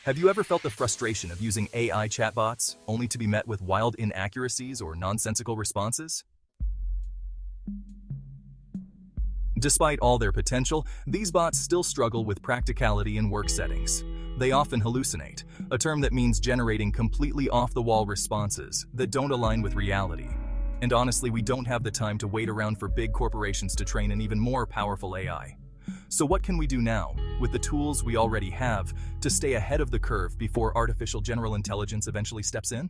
Have you ever felt the frustration of using AI chatbots only to be met with wild inaccuracies or nonsensical responses? Despite all their potential, these bots still struggle with practicality in work settings. They often hallucinate, a term that means generating completely off-the-wall responses that don't align with reality. And honestly, we don't have the time to wait around for big corporations to train an even more powerful AI. So what can we do now, with the tools we already have, to stay ahead of the curve before artificial general intelligence eventually steps in?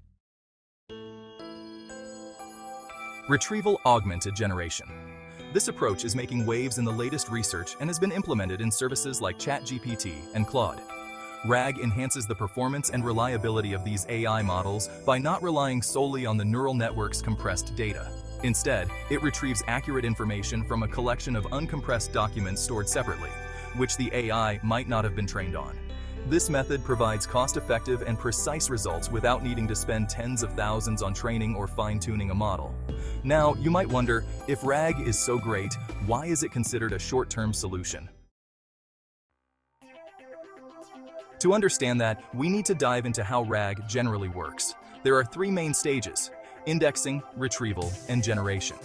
Retrieval Augmented Generation. This approach is making waves in the latest research and has been implemented in services like ChatGPT and Claude. RAG enhances the performance and reliability of these AI models by not relying solely on the neural network's compressed data. Instead, it retrieves accurate information from a collection of uncompressed documents stored separately, which the AI might not have been trained on. This method provides cost-effective and precise results without needing to spend tens of thousands on training or fine-tuning a model. Now, you might wonder, if RAG is so great, why is it considered a short-term solution? To understand that, we need to dive into how RAG generally works. There are three main stages: indexing, retrieval, and generation.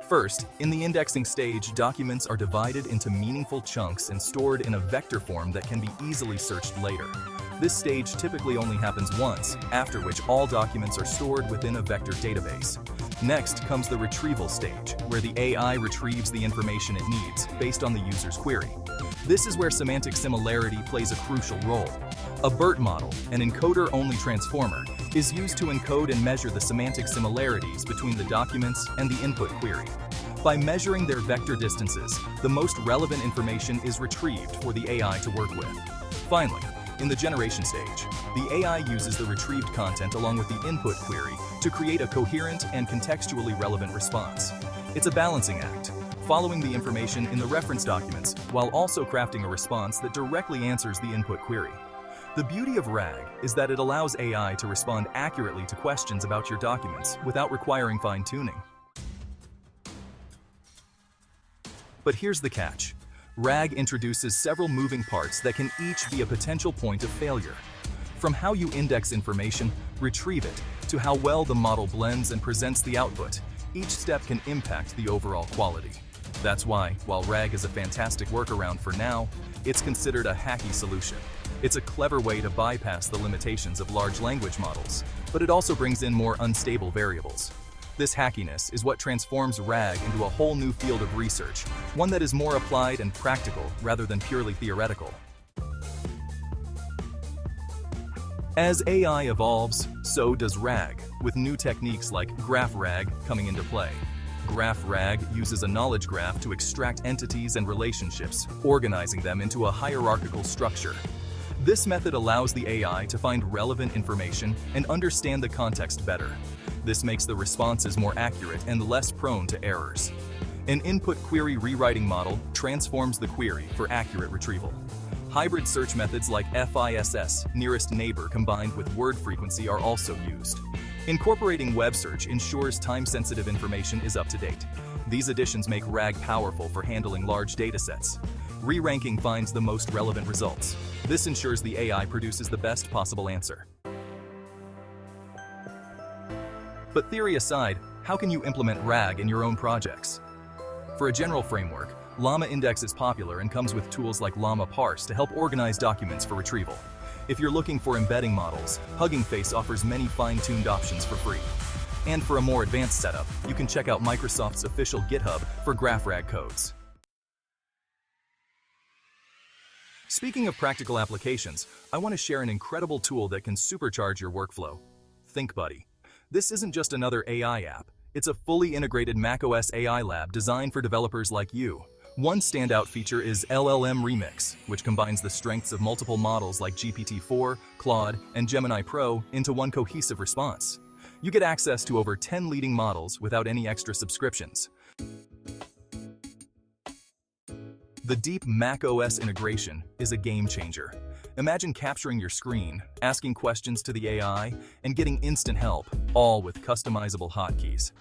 First, in the indexing stage, documents are divided into meaningful chunks and stored in a vector form that can be easily searched later. This stage typically only happens once, after which all documents are stored within a vector database. Next comes the retrieval stage, where the AI retrieves the information it needs based on the user's query. This is where semantic similarity plays a crucial role. A BERT model, an encoder-only transformer, is used to encode and measure the semantic similarities between the documents and the input query. By measuring their vector distances, the most relevant information is retrieved for the AI to work with. Finally, in the generation stage, the AI uses the retrieved content along with the input query to create a coherent and contextually relevant response. It's a balancing act, following the information in the reference documents while also crafting a response that directly answers the input query. The beauty of RAG is that it allows AI to respond accurately to questions about your documents without requiring fine-tuning. But here's the catch. RAG introduces several moving parts that can each be a potential point of failure. From how you index information, retrieve it, to how well the model blends and presents the output, each step can impact the overall quality. That's why, while RAG is a fantastic workaround for now, it's considered a hacky solution. It's a clever way to bypass the limitations of large language models, but it also brings in more unstable variables. This hackiness is what transforms RAG into a whole new field of research, one that is more applied and practical rather than purely theoretical. As AI evolves, so does RAG, with new techniques like graph RAG coming into play. Graph RAG uses a knowledge graph to extract entities and relationships, organizing them into a hierarchical structure. This method allows the AI to find relevant information and understand the context better. This makes the responses more accurate and less prone to errors. An input query rewriting model transforms the query for accurate retrieval. Hybrid search methods like FISS, nearest neighbor combined with word frequency are also used. Incorporating web search ensures time-sensitive information is up to date. These additions make RAG powerful for handling large datasets. Re-ranking finds the most relevant results. This ensures the AI produces the best possible answer. But theory aside, how can you implement RAG in your own projects? For a general framework, Llama Index is popular and comes with tools like Llama Parse to help organize documents for retrieval. If you're looking for embedding models, Hugging Face offers many fine-tuned options for free. And for a more advanced setup, you can check out Microsoft's official GitHub for GraphRag codes. Speaking of practical applications, I want to share an incredible tool that can supercharge your workflow: ThinkBuddy. This isn't just another AI app. It's a fully integrated macOS AI lab designed for developers like you. One standout feature is LLM Remix, which combines the strengths of multiple models like GPT-4, Claude, and Gemini Pro into one cohesive response. You get access to over 10 leading models without any extra subscriptions. The deep macOS integration is a game changer. Imagine capturing your screen, asking questions to the AI, and getting instant help, all with customizable hotkeys.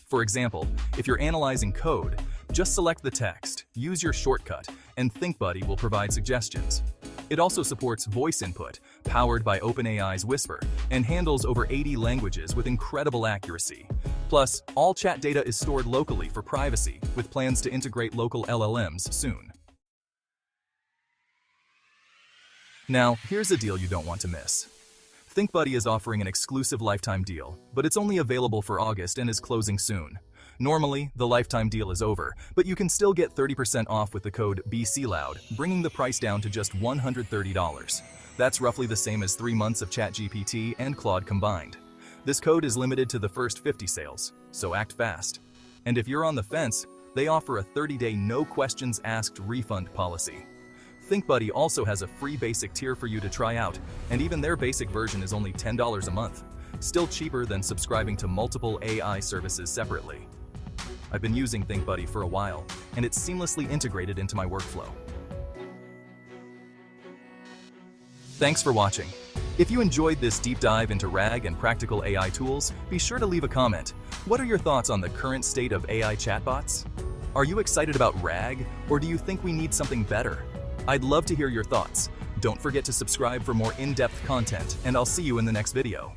For example, if you're analyzing code, just select the text, use your shortcut, and ThinkBuddy will provide suggestions. It also supports voice input, powered by OpenAI's Whisper, and handles over 80 languages with incredible accuracy. Plus, all chat data is stored locally for privacy, with plans to integrate local LLMs soon. Now, here's a deal you don't want to miss. ThinkBuddy is offering an exclusive lifetime deal, but it's only available for August and is closing soon. Normally, the lifetime deal is over, but you can still get 30% off with the code BCLOUD, bringing the price down to just $130. That's roughly the same as 3 months of ChatGPT and Claude combined. This code is limited to the first 50 sales, so act fast. And if you're on the fence, they offer a 30-day no-questions-asked refund policy. ThinkBuddy also has a free basic tier for you to try out, and even their basic version is only $10 a month, still cheaper than subscribing to multiple AI services separately. I've been using ThinkBuddy for a while, and it's seamlessly integrated into my workflow. Thanks for watching. If you enjoyed this deep dive into RAG and practical AI tools, be sure to leave a comment. What are your thoughts on the current state of AI chatbots? Are you excited about RAG, or do you think we need something better? I'd love to hear your thoughts. Don't forget to subscribe for more in-depth content, and I'll see you in the next video.